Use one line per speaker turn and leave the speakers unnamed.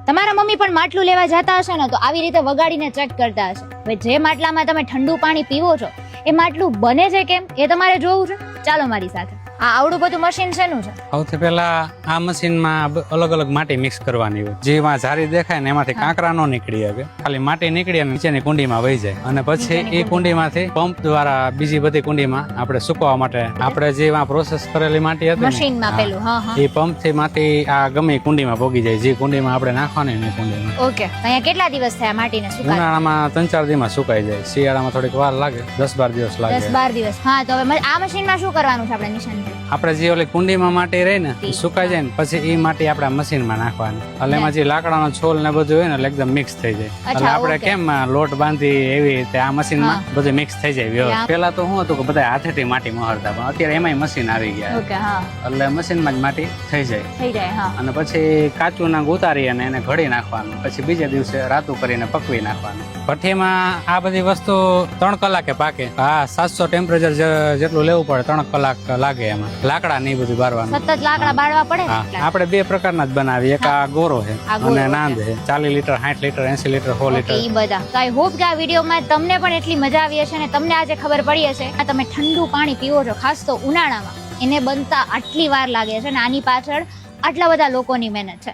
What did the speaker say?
તમારા મમ્મી પણ માટલું લેવા જતા હશે ને તો આવી રીતે વગાડીને ચેક કરતા હશે. હવે જે માટલામાં તમે ઠંડુ પાણી પીવો છો એ માટલું બને છે કેમ એ તમારે જોવું છે. ચાલો મારી સાથે. આ આવડું બધું મશીન શેનું છે?
સૌથી પહેલા આ મશીનમાં અલગ અલગ માટી મિક્સ કરવાની હોય. જેમાં ઝારી દેખાય ને એમાંથી કાંકરા નો નીકળી આવે, ખાલી માટી નીકળી અને નીચેની કુંડીમાં વહી જાય. અને પછી એ કુંડીમાંથી પંપ દ્વારા બીજી બધી કુંડીમાં આપણે સુકવવા માટે આપણે જેમાં પ્રોસેસ કરેલી માટી હતી
મશીનમાં પેલું
એ પંપ થી માટી આ ગમે કુંડીમાં ભોગી જાય, જે કુંડીમાં આપણે નાખવાની ને કુંડીમાં.
ઓકે. અહીંયા કેટલા દિવસ થયા માટીને સુકાય?
ઉનાળામાં 3-4 દિવસમાં સુકાઈ જાય, શિયાળામાં થોડીક વાર લાગે, 10-12 દિવસ લાગે.
10-12 દિવસ. હા, તો હવે આ મશીનમાં શું કરવાનું છે આપણે નિશાન?
આપણે જે ઓલી કુંડીમાં માટી રહી ને સુકાઈ જાય ને પછી એ માટી આપણા મશીનમાં નાખવાની. એટલે એમાં જે લાકડાનો છોલ ને બધું હોય ને એટલે એકદમ મિક્સ થઈ જાય. એટલે આપણે કેમ લોટ બાંધી એવી રીતે આ મશીનમાં બધું મિક્સ થઈ જાય વ્યવસ્થિત. પેલા તો શું હતું કે બધા હાથેથી માટી મહરતા, પણ અત્યારે એમાંય મશીન આવી ગયા એટલે મશીનમાં જ માટી થઈ જાય. અને પછી કાચું નાગ ઉતારી અને એને ઘડી નાખવાનું, પછી બીજા દિવસે રાતું કરીને પકવી નાખવાનું. ભઠ્ઠીમાં આ બધી વસ્તુ 3 કલાકે પાકે. હા, 700 ટેમ્પરેચર જેટલું લેવું પડે, 3 કલાક લાગે એમાં. લાકડા ને બધું બારવાનું,
સતત લાકડા બાળવા પડે.
આપણે 2 પ્રકારના જ બનાવીએ, એક આ ગોરો છે અને નાંદ છે. 40 લીટર, 60 લીટર, 80 લીટર, 100 લીટર
ઈ બધા. તો આઈ હોપ કે આ વિડીયોમાં તમને પણ એટલી મજા આવી હશે અને તમને આજે ખબર પડી હશે આ તમે ઠંડુ પાણી પીવો છો, ખાસ તો ઉનાળામાં, એને બનતા આટલી વાર લાગે છે અને આની પાછળ આટલા બધા લોકોની મહેનત છે.